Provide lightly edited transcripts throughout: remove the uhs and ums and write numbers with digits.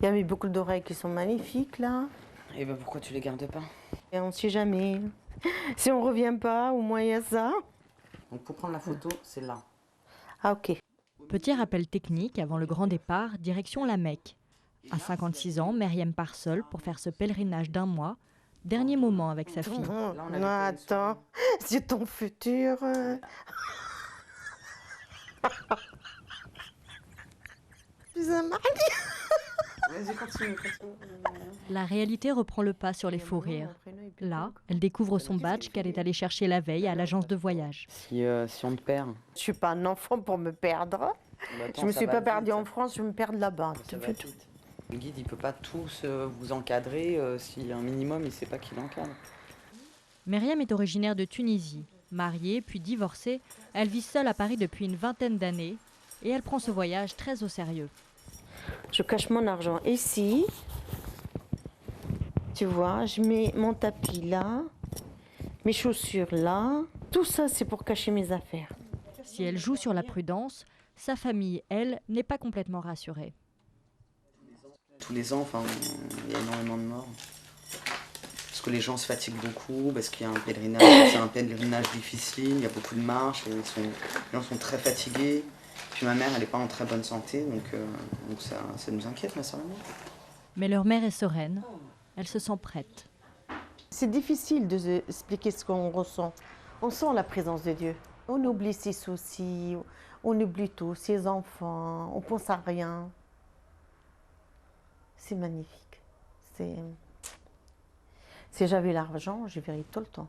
Il y avait beaucoup d'oreilles qui sont magnifiques là. Et ben pourquoi tu les gardes pas? Et on ne sait jamais. Si on ne revient pas, au moins il y a ça. Donc pour prendre la photo, c'est là. Ah ok. Petit rappel technique avant le grand départ, direction la Mecque. À 56 ans, Myriam part seule pour faire ce pèlerinage d'1 mois. Dernier moment avec sa fille. Non, attends, c'est ton futur. Tu as mal. Vas-y, continue. La réalité reprend le pas sur les faux rires. Là, elle découvre son badge qu'elle est allée chercher la veille à l'agence de voyage. Si on te perd. Je suis pas un enfant pour me perdre. Bah attends, Je me ça suis va pas vite. perdue en France, je vais me perdre là-bas. Ça va vite. Le guide, il peut pas tous vous encadrer s'il y a un minimum, il sait pas qui l'encadre. Myriam est originaire de Tunisie. Mariée puis divorcée, elle vit seule à Paris depuis une vingtaine d'années et elle prend ce voyage très au sérieux. Je cache mon argent ici. Tu vois, je mets mon tapis là, mes chaussures là. Tout ça, c'est pour cacher mes affaires. Si elle joue sur la prudence, sa famille, elle, n'est pas complètement rassurée. Tous les ans, enfin, il y a énormément de morts. Parce que les gens se fatiguent beaucoup, parce qu'il y a un pèlerinage, c'est un pèlerinage difficile, il y a beaucoup de marches, et les gens sont très fatigués. Puis ma mère, elle n'est pas en très bonne santé, donc ça nous inquiète, ma soeur et moi. Mais leur mère est sereine, elle se sent prête. C'est difficile d'expliquer ce qu'on ressent. On sent la présence de Dieu. On oublie ses soucis, on oublie tout, ses enfants, on pense à rien. C'est magnifique. Si j'avais l'argent, je verrais tout le temps.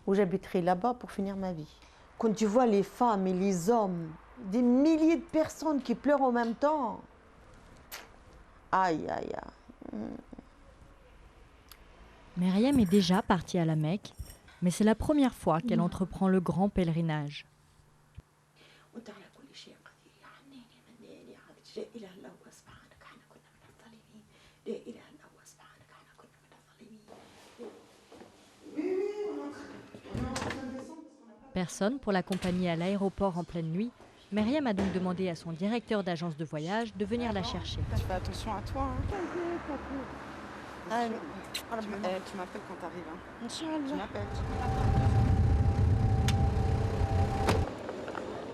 Ou j'habiterais là-bas pour finir ma vie. Quand tu vois les femmes et les hommes, des milliers de personnes qui pleurent en même temps. Aïe, aïe, aïe. Myriam est déjà partie à la Mecque, mais c'est la première fois qu'elle entreprend le grand pèlerinage. Personne pour l'accompagner à l'aéroport en pleine nuit. Myriam a donc demandé à son directeur d'agence de voyage de venir la chercher. Tu fais attention à toi. Hein. Tu m'appelles quand t'arrives. Hein. Tu m'appelles.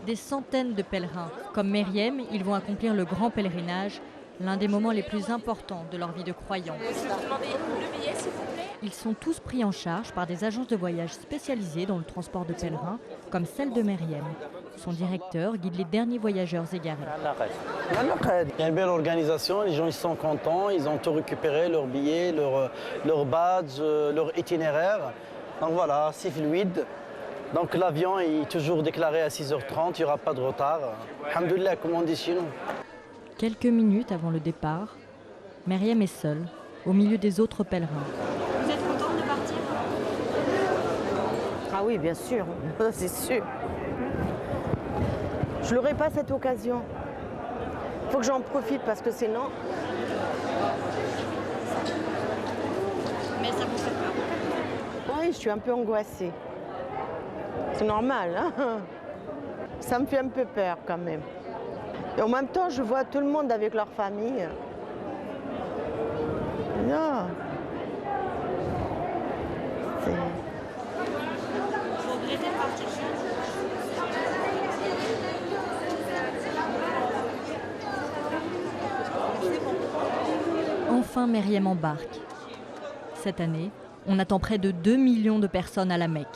Des centaines de pèlerins. Comme Myriam, ils vont accomplir le grand pèlerinage, l'un des moments les plus importants de leur vie de croyants. Ils sont tous pris en charge par des agences de voyage spécialisées dans le transport de pèlerins, comme celle de Myriam. Son directeur guide les derniers voyageurs égarés. Il y a une belle organisation, les gens ils sont contents, ils ont tout récupéré, leurs billets, leur badge, leur itinéraire. Donc voilà, c'est fluide. Donc l'avion est toujours déclaré à 6h30, il n'y aura pas de retard. Alhamdoulilah, comme on dit chez nous. Quelques minutes avant le départ, Myriam est seule, au milieu des autres pèlerins. Vous êtes contente de partir? Ah oui, bien sûr, c'est sûr. Je n'aurai pas cette occasion. Il faut que j'en profite parce que sinon... Mais ça vous fait peur? Oui, je suis un peu angoissée. C'est normal, hein? Ça me fait un peu peur quand même. Et en même temps, je vois tout le monde avec leur famille. Non. Vous regrettez de partir jeune? Enfin, Myriam embarque. Cette année, on attend près de 2 millions de personnes à la Mecque.